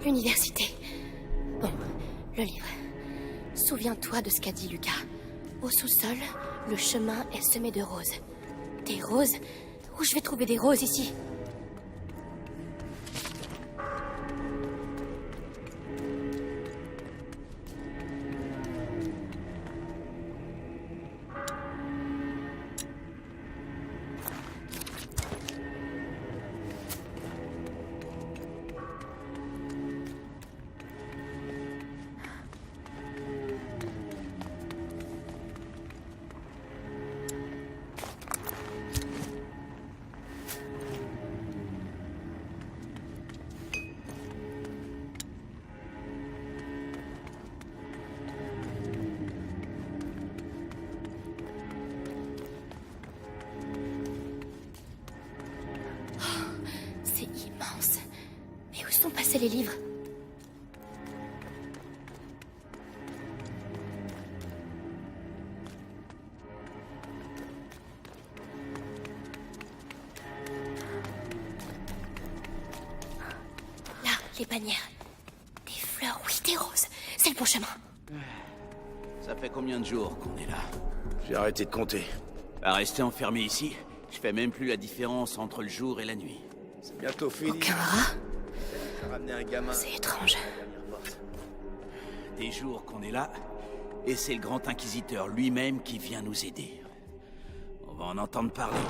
L'université. Bon, le livre. Souviens-toi de ce qu'a dit Lucas. Au sous-sol, le chemin est semé de roses. Des roses? Où je vais trouver des roses ici? C'est les livres. Là, les bannières. Des fleurs, oui, des roses. C'est le bon chemin. Ça fait combien de jours qu'on est là? J'ai arrêté de compter. À rester enfermé ici, je fais même plus la différence entre le jour et la nuit. C'est bientôt fini. Aucun rat? Ramener un gamin. C'est étrange. Des jours qu'on est là, et c'est le grand inquisiteur lui-même qui vient nous aider. On va en entendre parler.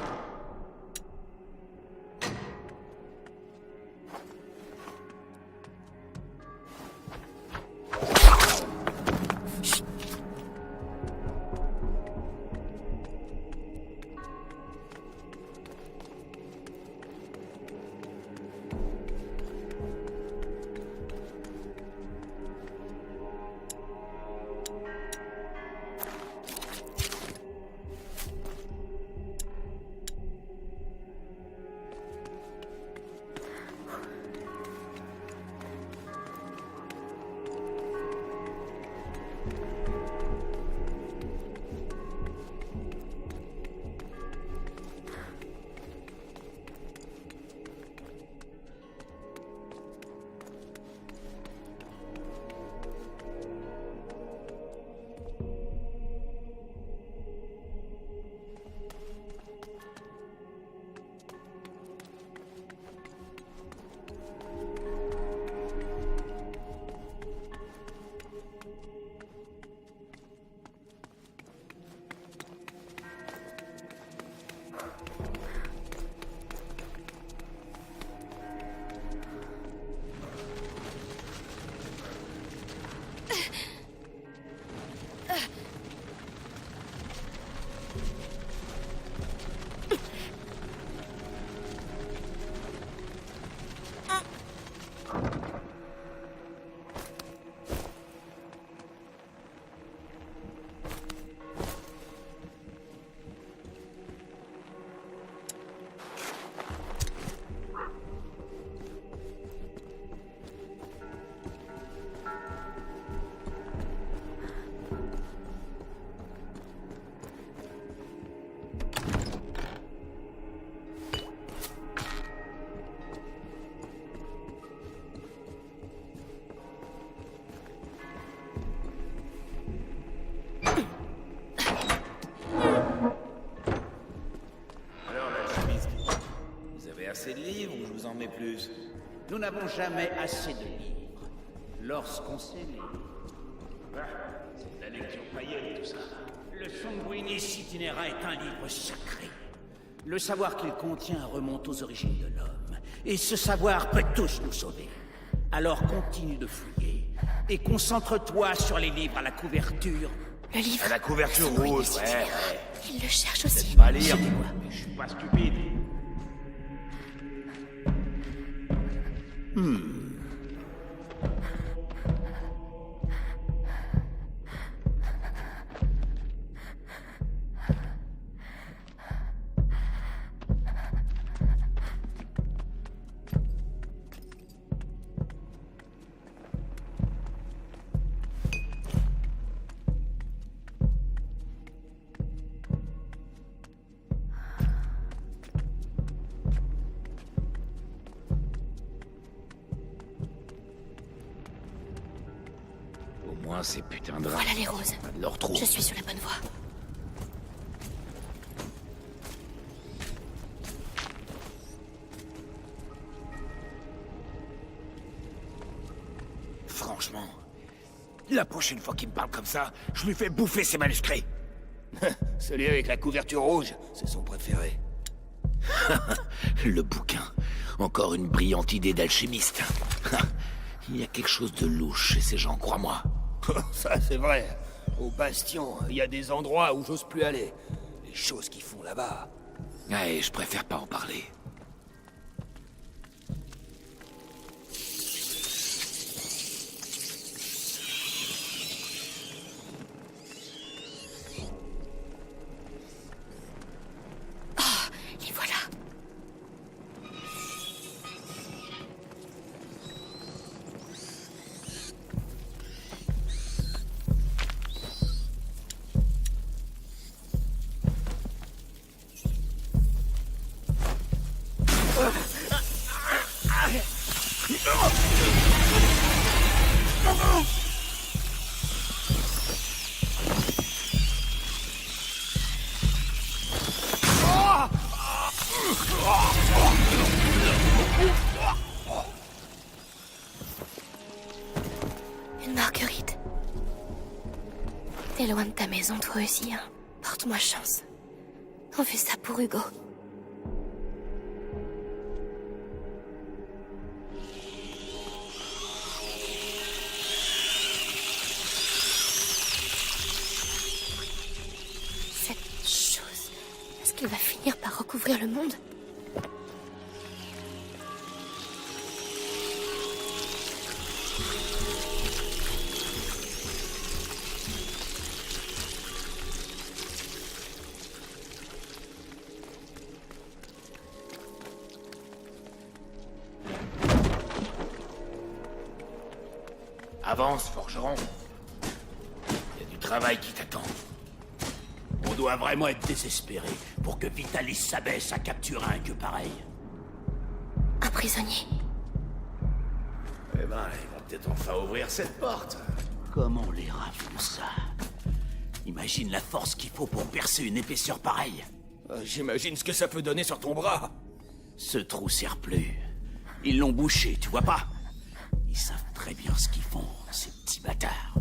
Assez de livres ou je vous en mets plus? Nous n'avons jamais assez de livres. Lorsqu'on sait lire. C'est de la lecture païenne, tout ça. Le Sanguinis Itinera est un livre sacré. Le savoir qu'il contient remonte aux origines de l'homme. Et ce savoir peut tous nous sauver. Alors continue de fouiller. Et concentre-toi sur les livres à la couverture. Le livre. À la couverture Sanguinis rouge, Itinera. Il le cherche aussi. Pas lire. Je suis pas stupide. Moi, ces putains de rats. Voilà les roses. Pas de leur trou. Je suis sur la bonne voie. Franchement, la prochaine fois qu'il me parle comme ça, je lui fais bouffer ses manuscrits. Celui avec la couverture rouge, c'est son préféré. Le bouquin. Encore une brillante idée d'alchimiste. Il y a quelque chose de louche chez ces gens, crois-moi. Ça, c'est vrai. Au Bastion, il y a des endroits où j'ose plus aller. Les choses qu'ils font là-bas. Ouais, je préfère pas en parler. Les voilà. Une marguerite. T'es loin de ta maison, toi aussi, hein. Porte-moi chance. On fait ça pour Hugo. Cette chose, est-ce qu'elle va finir par recouvrir le monde? Avance, forgeron. Il y a du travail qui t'attend. On doit vraiment être désespéré pour que Vitalis s'abaisse à capturer un gueux pareil. Un prisonnier. Eh ben, ils vont peut-être enfin ouvrir cette porte. Comment les rats font ça? Imagine la force qu'il faut pour percer une épaisseur pareille. J'imagine ce que ça peut donner sur ton bras. Ce trou sert plus. Ils l'ont bouché, tu vois pas? Ils savent très bien ce qu'ils font, ces petits bâtards.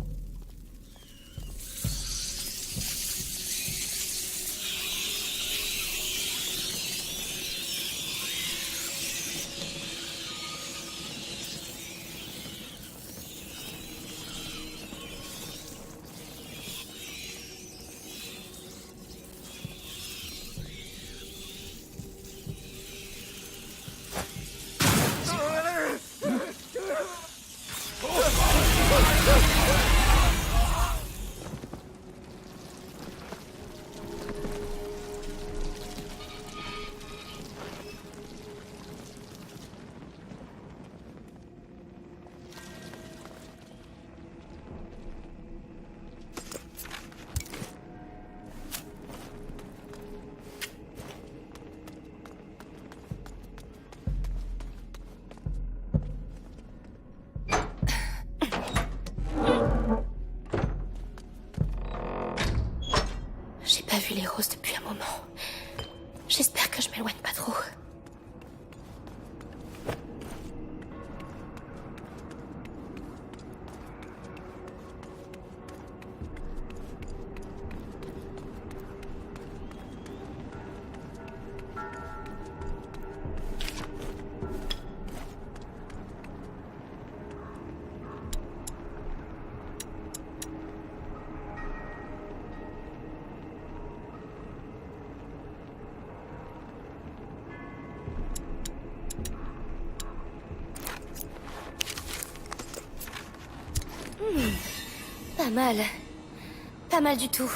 J'ai pas vu les roses depuis un moment. J'espère que je m'éloigne pas trop. Pas mal. Pas mal du tout.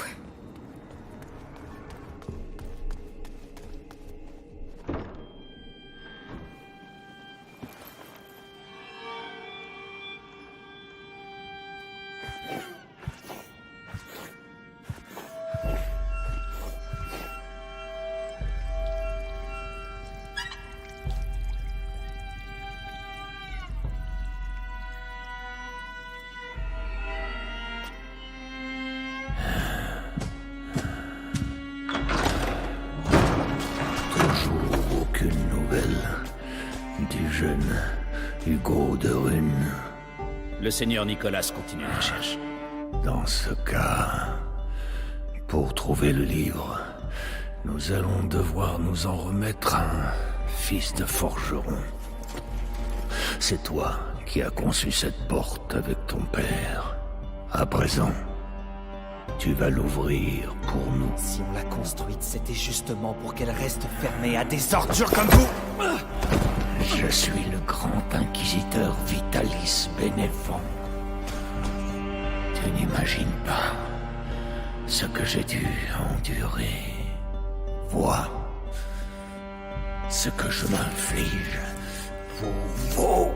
Margot de Rune. Le seigneur Nicolas continue la recherche. Dans ce cas, pour trouver le livre, nous allons devoir nous en remettre à un fils de forgeron. C'est toi qui as conçu cette porte avec ton père. À présent, tu vas l'ouvrir pour nous. Si on l'a construite, c'était justement pour qu'elle reste fermée à des ordures comme vous. Je suis le grand inquisiteur Vitalis Bénévent. Tu n'imagines pas ce que j'ai dû endurer. Vois ce que je m'inflige pour vous.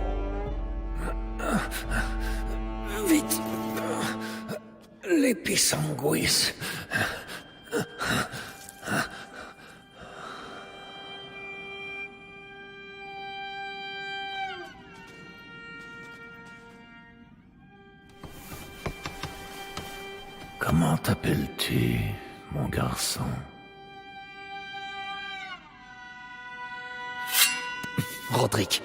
Vite, l'épisanguis. Comment t'appelles-tu, mon garçon? Roderick.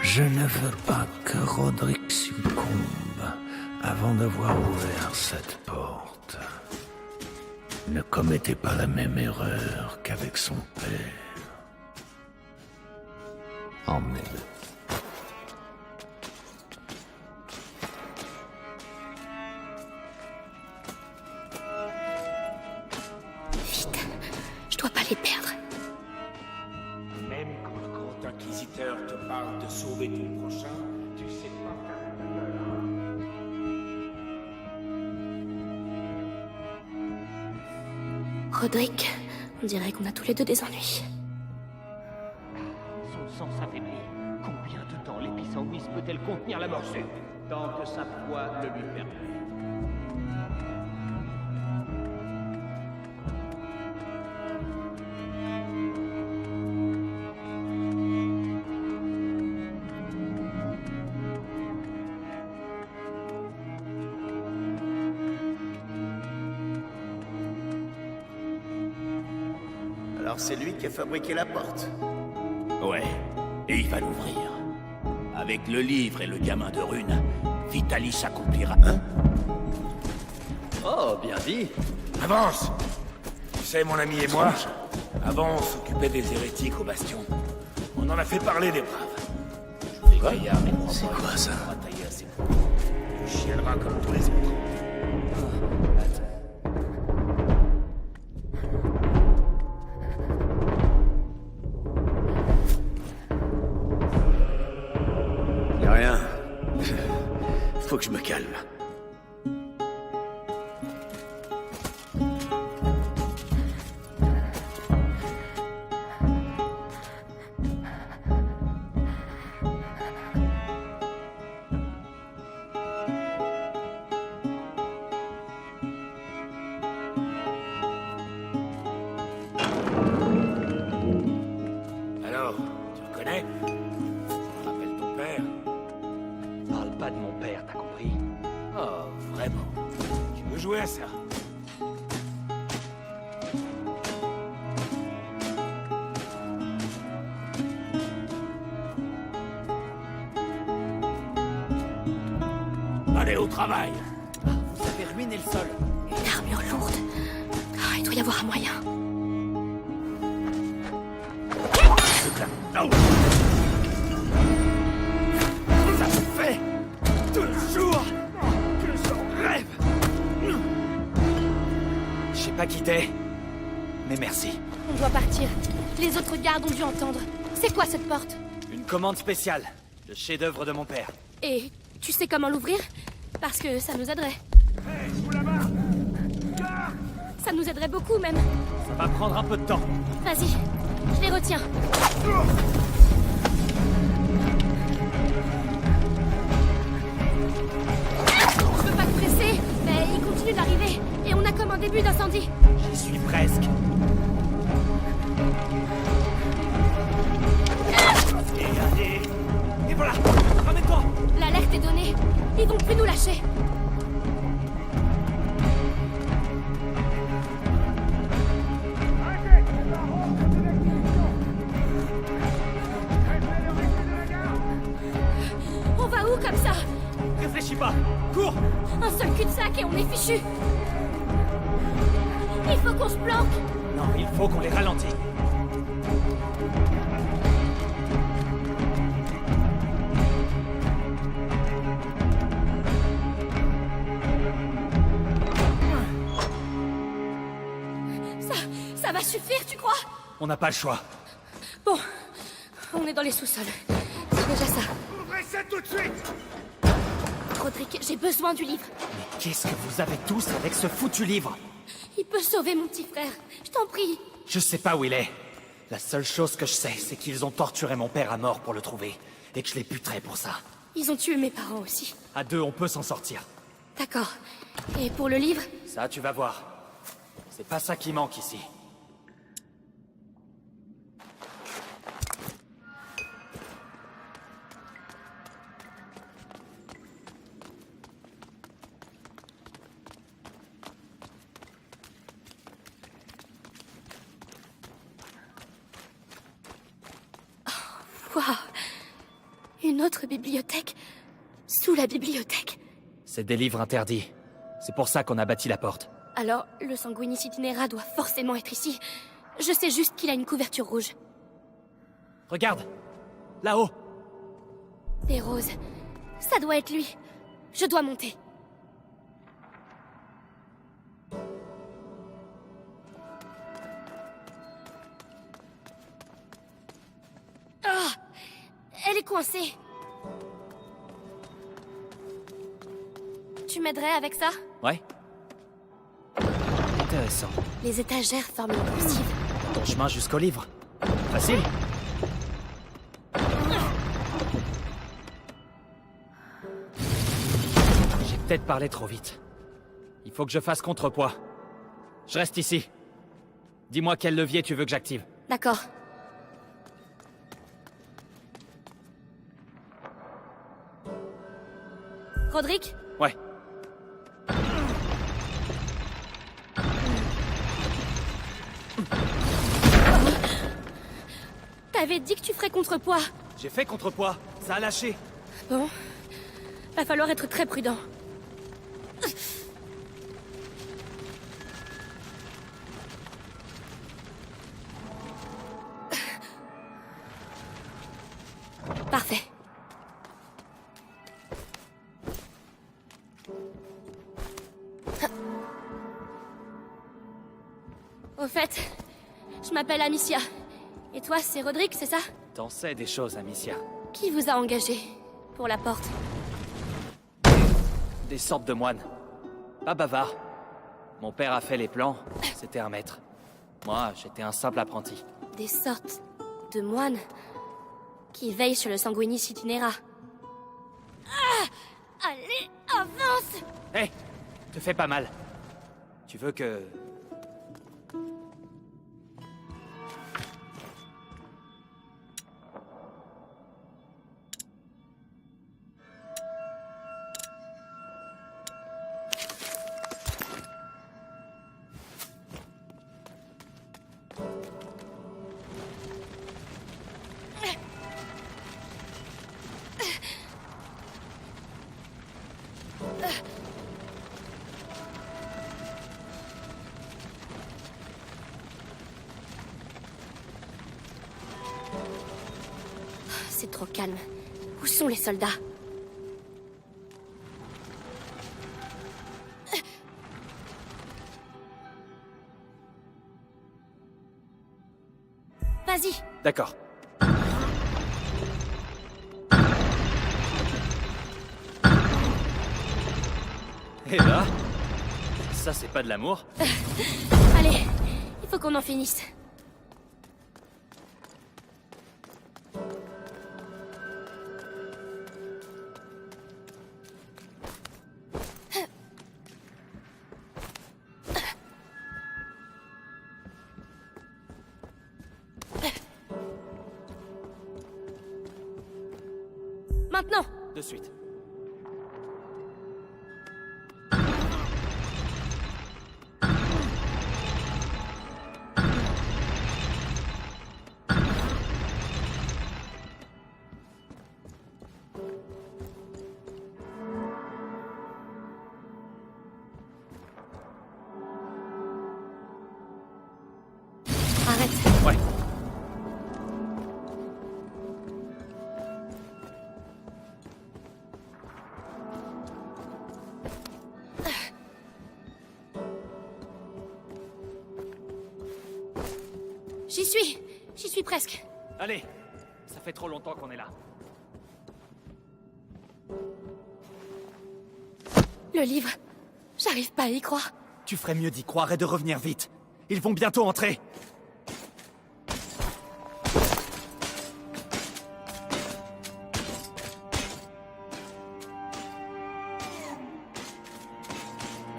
Je ne veux pas que Roderick succombe avant d'avoir ouvert cette porte. Ne commettez pas la même erreur qu'avec son père. Emmenez-le. Vite, je dois pas les perdre. Même quand le grand inquisiteur te parle de sauver ton prochain, tu sais pas faire ta peur. Roderick, on dirait qu'on a tous les deux des ennuis. Son sang s'affaiblit. Combien de temps l'épisanguis peut-elle contenir la morsure? Tant que sa foi le lui permet. Alors c'est lui qui a fabriqué la porte. Ouais, et il va l'ouvrir. Avec le livre et le gamin de Rune, Vitalis accomplira. Hein? Oh, bien dit. Avance! Tu sais, mon ami et moi, avant on s'occupait des hérétiques au bastion. On en a fait parler des braves. Les gaillards et les C'est quoi ça? batailler à ses Tu chienneras comme tous les autres. Y a rien. Faut que je me calme. Alors, tu reconnais? Ça me rappelle ton père. Parle pas de mon père, t'as compris? Oh, vraiment? Tu veux jouer à ça? Allez, au travail! Vous avez ruiné le sol. Une armure lourde. Ah, il doit y avoir un moyen. Oh. Ça fait toujours que j'en rêve! Je sais pas qui t'es, mais merci. On doit partir. Les autres gardes ont dû entendre. C'est quoi cette porte? Une commande spéciale. Le chef-d'œuvre de mon père. Et tu sais comment l'ouvrir? Parce que ça nous aiderait. Ça nous aiderait beaucoup même. Ça va prendre un peu de temps. Vas-y, je les retiens. On peut pas te presser, mais il continue d'arriver. Et on a comme un début d'incendie. J'y suis presque. Et voilà, ramène-toi. L'alerte est donnée. Ils vont plus nous lâcher. Cours! Un seul cul-de-sac et on est fichu. Il faut qu'on se planque. Non, il faut qu'on les ralentisse. Ça va suffire, tu crois? On n'a pas le choix. Bon, on est dans les sous-sols. C'est déjà ça. Ouvrez ça tout de suite! Roderick, j'ai besoin du livre. Mais qu'est-ce que vous avez tous avec ce foutu livre? Il peut sauver mon petit frère. Je t'en prie. Je sais pas où il est. La seule chose que je sais, c'est qu'ils ont torturé mon père à mort pour le trouver. Et que je les buterai pour ça. Ils ont tué mes parents aussi. À deux, on peut s'en sortir. D'accord. Et pour le livre? Ça, tu vas voir. C'est pas ça qui manque ici. Waouh! Une autre bibliothèque? Sous la bibliothèque? C'est des livres interdits. C'est pour ça qu'on a bâti la porte. Alors, le Sanguinis Itinera doit forcément être ici. Je sais juste qu'il a une couverture rouge. Regarde! Là-haut! Des roses. Ça doit être lui. Je dois monter. Ah! Elle est coincée. Tu m'aiderais avec ça? Ouais? Intéressant. Les étagères forment une coursive. Ton chemin jusqu'au livre. Facile? J'ai peut-être parlé trop vite. Il faut que je fasse contrepoids. Je reste ici. Dis-moi quel levier tu veux que j'active. D'accord. Roderick? Ouais. T'avais dit que tu ferais contrepoids. J'ai fait contrepoids. Ça a lâché. Bon. Va falloir être très prudent. Parfait. Au fait, je m'appelle Amicia. Et toi, c'est Roderick, c'est ça? T'en sais des choses, Amicia. Qui vous a engagé pour la porte? Des sortes de moines. Pas bavards. Mon père a fait les plans. C'était un maître. Moi, j'étais un simple apprenti. Des sortes de moines qui veillent sur le Sanguinis Itinera. Ah! Allez, avance! Hé! Te fais pas mal. Tu veux que... C'est trop calme. Où sont les soldats? Vas-y. D'accord. Et là, ça c'est pas de l'amour. Allez, il faut qu'on en finisse. Maintenant. De suite. Ouais. J'y suis presque. Allez, ça fait trop longtemps qu'on est là. Le livre, j'arrive pas à y croire. Tu ferais mieux d'y croire et de revenir vite. Ils vont bientôt entrer.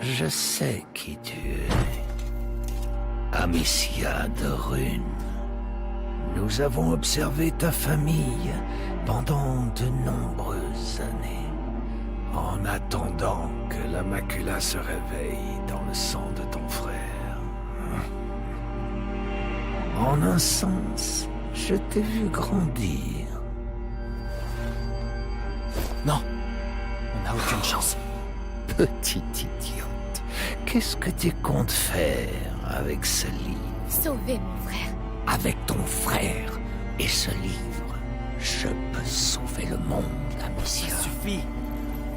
Je sais qui tu es. Amicia de Rune. Nous avons observé ta famille pendant de nombreuses années, en attendant que la macula se réveille dans le sang de ton frère. En un sens, je t'ai vu grandir. Non, on n'a aucune chance. Petite idiote, qu'est-ce que tu comptes faire avec ce livre? Sauver mon frère. Avec ton frère et ce livre, je peux sauver le monde, Amicia. Ça suffit.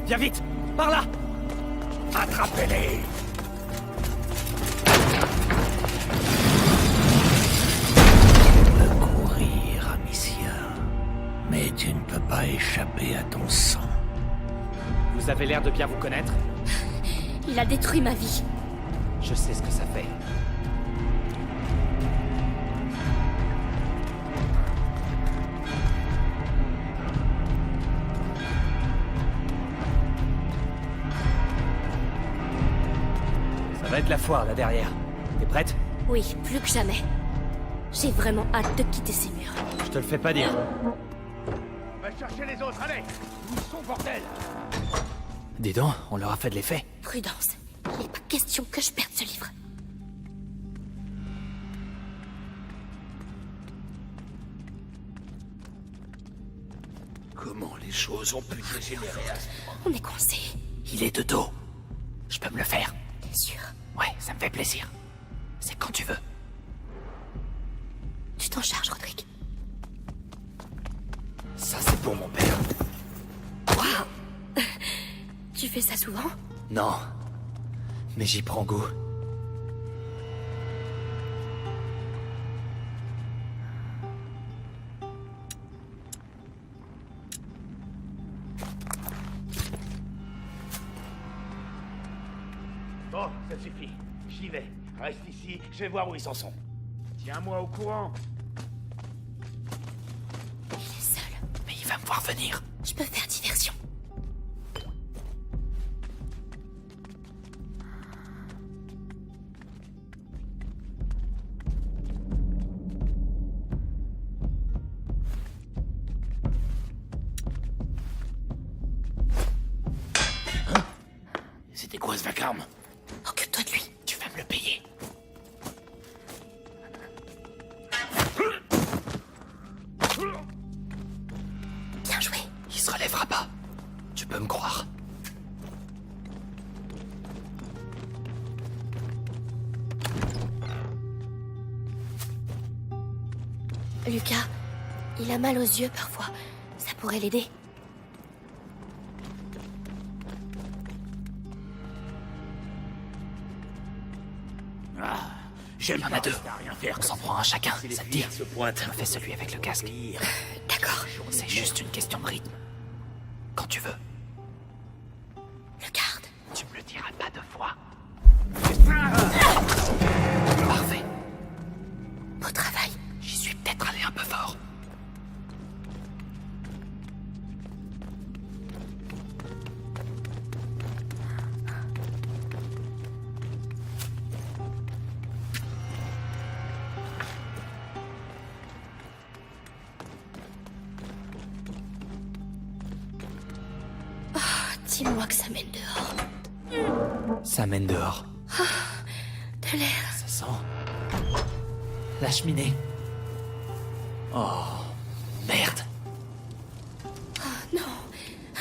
Viens vite, par là. Attrapez-les! Tu peux courir, Amicia, mais tu ne peux pas échapper à ton sang. Vous avez l'air de bien vous connaître. Il a détruit ma vie. Je sais ce que ça fait. Ça va être la foire, là derrière. T'es prête? Oui, plus que jamais. J'ai vraiment hâte de quitter ces murs. Je te le fais pas dire. Va chercher les autres, allez! Où sont, bordel? Dis donc, on leur a fait de l'effet. Prudence. Il n'est pas question que je perde ce livre. Comment les choses ont pu dégénérer à ce point? On est coincé. Il est de dos. Je peux me le faire. T'es sûr? Ouais, ça me fait plaisir. C'est quand tu veux. Tu t'en charges, Roderick. Ça, c'est pour mon père. Waouh! Tu fais ça souvent? Non. Mais j'y prends goût. Bon, ça suffit. J'y vais. Reste ici, je vais voir où ils en sont. Tiens-moi au courant. Il est seul. Mais il va me voir venir. Je peux faire diversion. C'était quoi ce vacarme? Occupe-toi de lui. Tu vas me le payer. Bien joué. Il se relèvera pas. Tu peux me croire. Lucas, il a mal aux yeux parfois. Ça pourrait l'aider. J'aime Il y en a deux. rien faire. On s'en prend un chacun, Si les ça te dit? filles se pointent. Je me fais celui avec le casque. D'accord. C'est juste une question de rythme. Quand tu veux. Le garde. Tu me le diras pas deux fois. Parfait. Beau travail. J'y suis peut-être allé un peu fort. Dis-moi que ça mène dehors. Ça mène dehors. De l'air. Ça sent... la cheminée. Oh, merde. Non,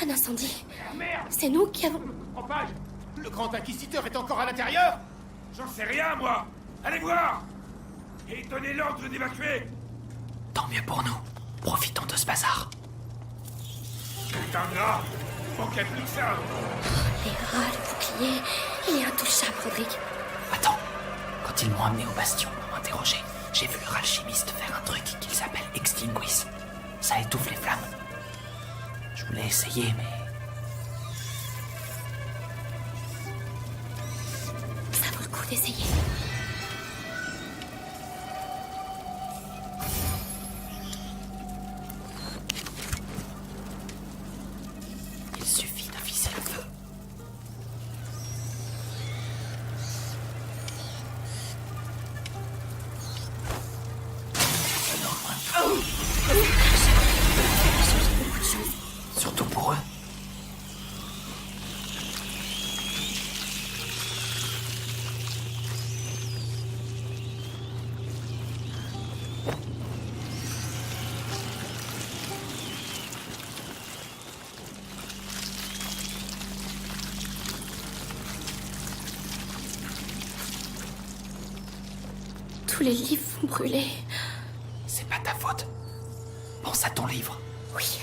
un incendie. C'est nous qui avons... Et donnez l'ordre d'évacuer. Tant mieux pour nous. Profitons de ce bazar. Putain de rat. Manquait plus que ça. Les rats, le bouclier, il est intouchable, Rodrigue. Attends. Quand ils m'ont amené au bastion pour m'interroger, j'ai vu leur alchimiste faire un truc qu'il s'appelle Extinguis. Ça étouffe les flammes. Je voulais essayer, mais... Ça vaut le coup d'essayer. Il suffit de viser le feu. Surtout pour eux. Tous les livres vont brûler. C'est pas ta faute. Pense à ton livre. Oui,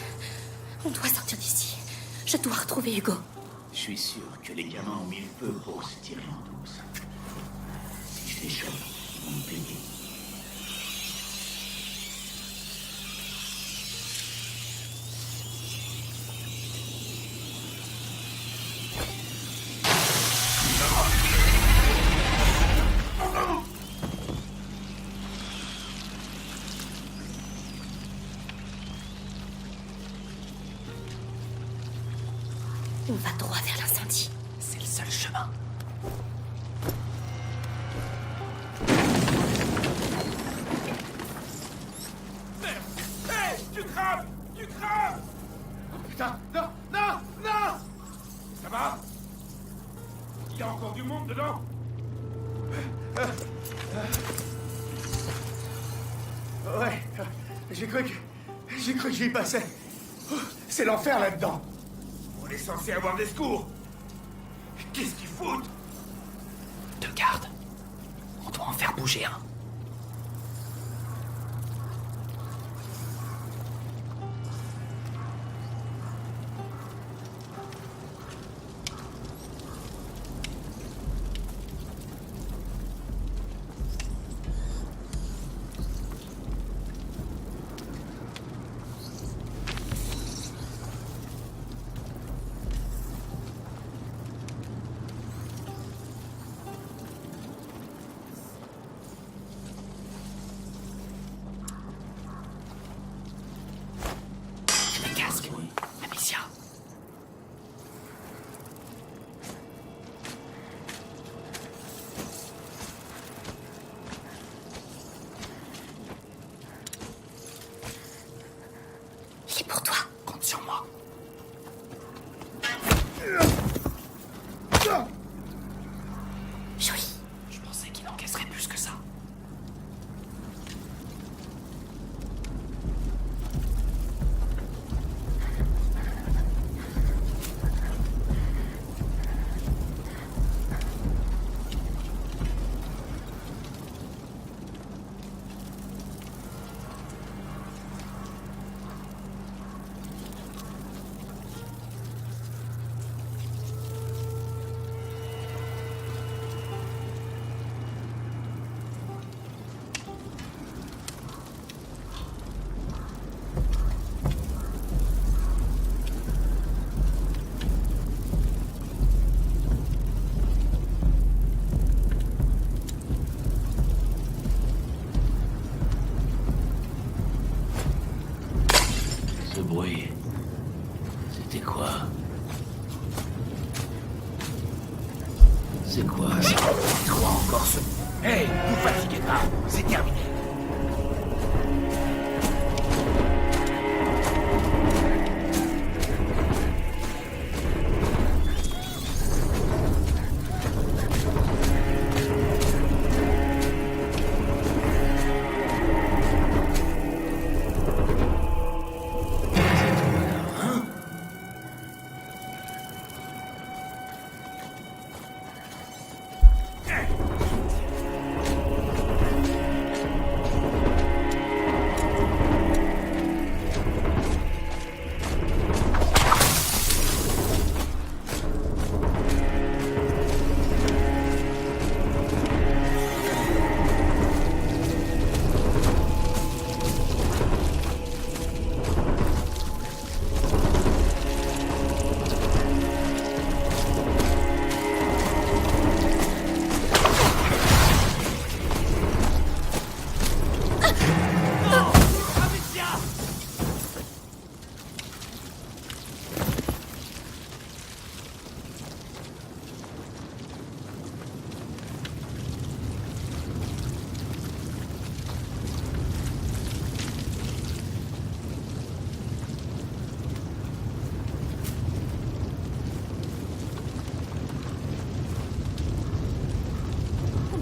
on doit sortir d'ici. Je dois retrouver Hugo. Je suis sûr que les gamins ont mis le feu pour se tirer en douce. Si je les chope, ils vont me payer. On va droit vers l'incendie. C'est le seul chemin. Hé, tu crames. Tu crames. Oh putain, non, non, non. Ça va? Il y a encore du monde dedans? Ouais, j'ai cru que j'y passais. C'est l'enfer là-dedans. On est censé avoir des secours. Qu'est-ce qu'ils foutent? Deux gardes. On doit en faire bouger un. Les casques. Amicia. Il est pour toi. Compte sur moi. Joli. Je pensais qu'il encaisserait plus que ça. Ce bruit, c'était quoi? C'est quoi ça? Toi encore ce... Hé, vous fatiguez pas, c'est terminé.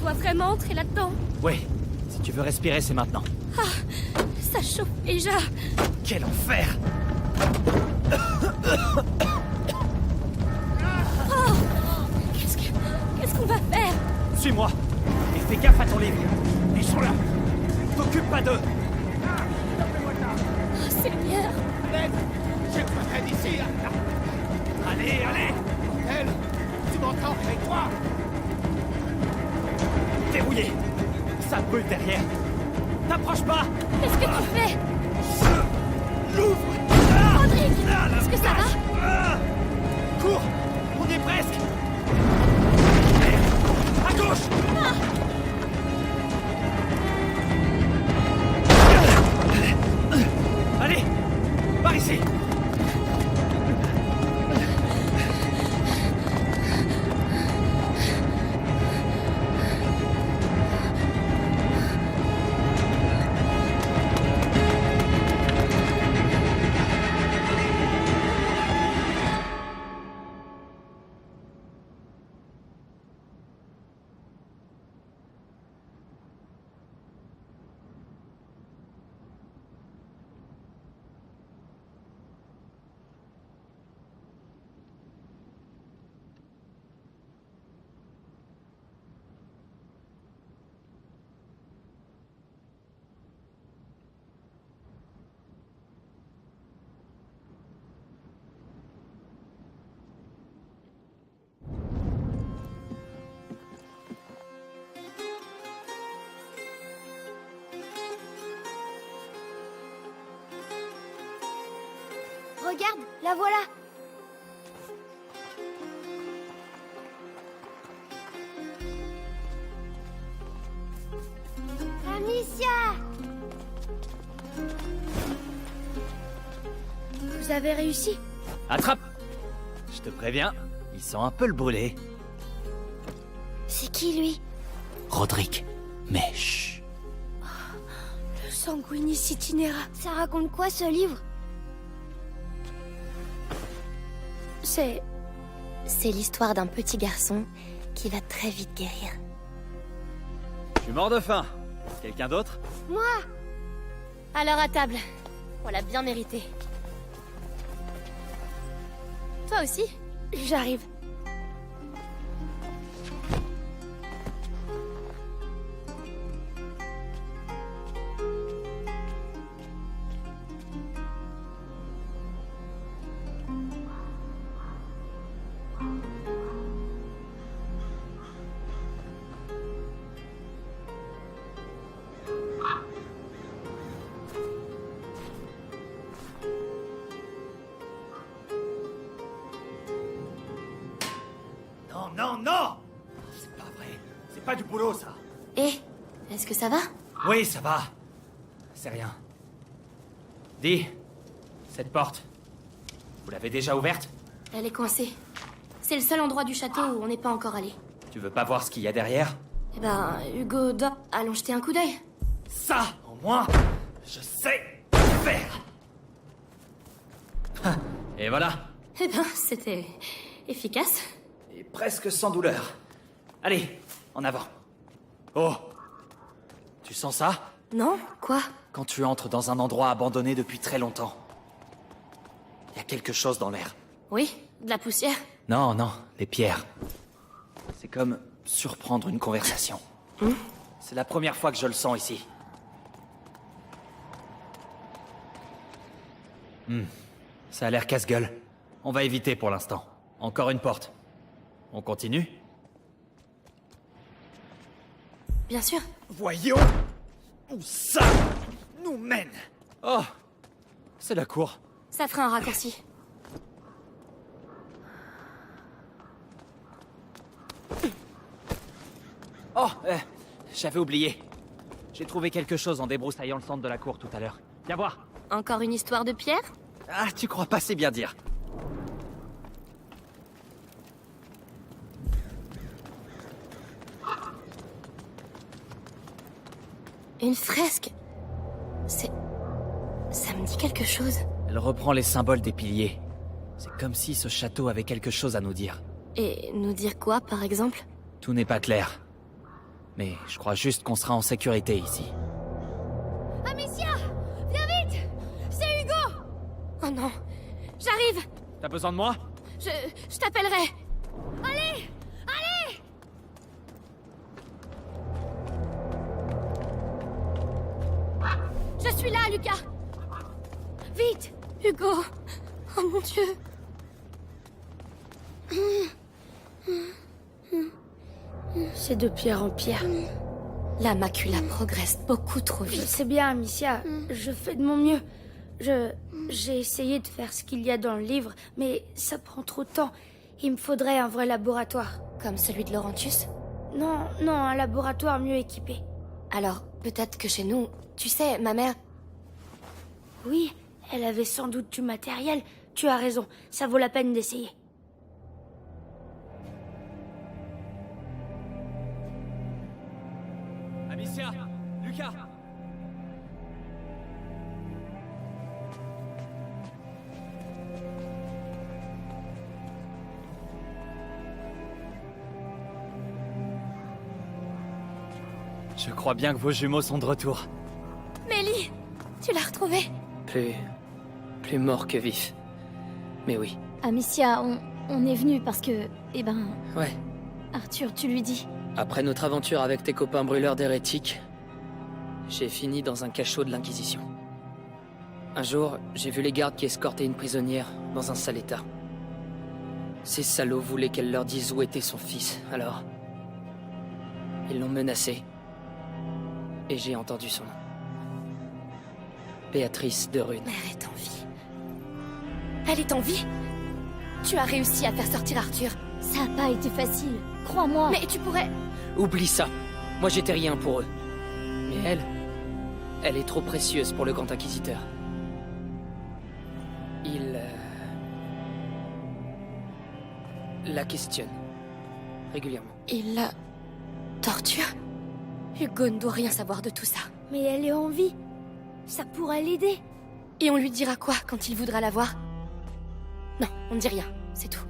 dois vraiment entrer là-dedans. Oui, si tu veux respirer, c'est maintenant. Ça chauffe déjà. Quel enfer! Qu'est-ce qu'on va faire? Suis-moi et fais gaffe à ton livre. Ils sont là. T'occupe pas d'eux. Oh, Seigneur. J'ai besoin d'ici. Allez, allez! Elle, tu m'entends avec toi? Verrouillé. Ça brûle derrière. T'approches pas! Qu'est-ce que tu fais? L'ouvre! Rodrigue, est-ce que ça va? Ah, cours! On y est presque! À gauche! Allez! Par ici! Regarde, la voilà. Amicia! Vous avez réussi? Attrape! Je te préviens, ils sont un peu le brûlé. C'est qui, lui? Roderick, mais chut. Le Sanguinis Itinera. Ça raconte quoi, ce livre? C'est l'histoire d'un petit garçon qui va très vite guérir. Je suis mort de faim. Quelqu'un d'autre? Moi! Alors à table. On l'a bien mérité. Toi aussi? J'arrive. Non, non, non! C'est pas vrai. C'est pas du boulot, ça. Est-ce que ça va? Oui, ça va. C'est rien. Dis, cette porte, vous l'avez déjà ouverte? Elle est coincée. C'est le seul endroit du château où on n'est pas encore allé. Tu veux pas voir ce qu'il y a derrière? Eh ben, Hugo, allons jeter un coup d'œil. Ça, au moins, je sais faire. Et voilà. Eh ben, c'était efficace. Et presque sans douleur. Allez, en avant. Oh! Tu sens ça? Non? Quoi? Quand tu entres dans un endroit abandonné depuis très longtemps. Il y a quelque chose dans l'air. Oui, de la poussière. Non, non, les pierres. C'est comme surprendre une conversation. C'est la première fois que je le sens ici. Ça a l'air casse-gueule. On va éviter pour l'instant. Encore une porte. On continue? Bien sûr. Voyons où ça nous mène. Oh, c'est la cour. Ça fera un raccourci. Oh, j'avais oublié. J'ai trouvé quelque chose en débroussaillant le centre de la cour tout à l'heure. Viens voir. Encore une histoire de pierre? Ah, tu crois pas, c'est bien dire. Une fresque. Ça me dit quelque chose. Elle reprend les symboles des piliers. C'est comme si ce château avait quelque chose à nous dire. Et nous dire quoi, par exemple? Tout n'est pas clair. Mais je crois juste qu'on sera en sécurité ici. Amicia! Viens vite! C'est Hugo! Oh non! J'arrive! T'as besoin de moi? Je t'appellerai! Allez! Allez! Je suis là, Lucas! Vite! Hugo! Oh mon Dieu! C'est de pierre en pierre. La macula progresse beaucoup trop Je vite. sais bien, Amicia. Je fais de mon mieux. J'ai essayé de faire ce qu'il y a dans le livre, mais ça prend trop de temps. Il me faudrait un vrai laboratoire. Comme celui de Laurentius? Non, un laboratoire mieux équipé. Alors, peut-être que chez nous... Tu sais, ma mère... Oui, elle avait sans doute du matériel. Tu as raison, ça vaut la peine d'essayer. Amicia! Lucas! Je crois bien que vos jumeaux sont de retour. Mélie! Tu l'as retrouvée? Plus mort que vif. Mais oui. Amicia, on est venu parce que... Eh ben... Ouais. Arthur, tu lui dis. Après notre aventure avec tes copains brûleurs d'hérétiques, j'ai fini dans un cachot de l'Inquisition. Un jour, j'ai vu les gardes qui escortaient une prisonnière dans un sale état. Ces salauds voulaient qu'elle leur dise où était son fils, alors... Ils l'ont menacée. Et j'ai entendu son nom. Béatrice de Rune. Elle est en vie. Elle est en vie? Tu as réussi à faire sortir Arthur. Ça a pas été facile, crois-moi. Mais tu pourrais... Oublie ça. Moi j'étais rien pour eux. Mais elle est trop précieuse pour le Grand Inquisiteur. Il... la questionne. Régulièrement. Il la... torture? Hugo ne doit rien savoir de tout ça. Mais elle est en vie. Ça pourrait l'aider. Et on lui dira quoi quand il voudra la voir? Non, on ne dit rien, c'est tout.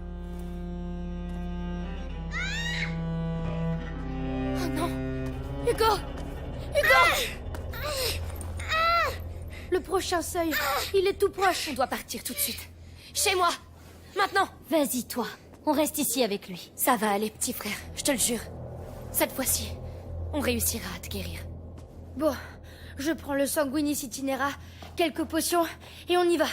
Oh non! Hugo! Hugo! Le prochain seuil, il est tout proche. On doit partir tout de suite. Chez moi! Maintenant! Vas-y, toi. On reste ici avec lui. Ça va aller, petit frère, je te le jure. Cette fois-ci, on réussira à te guérir. Bon, je prends le sanguinis itinera, quelques potions, et on y va.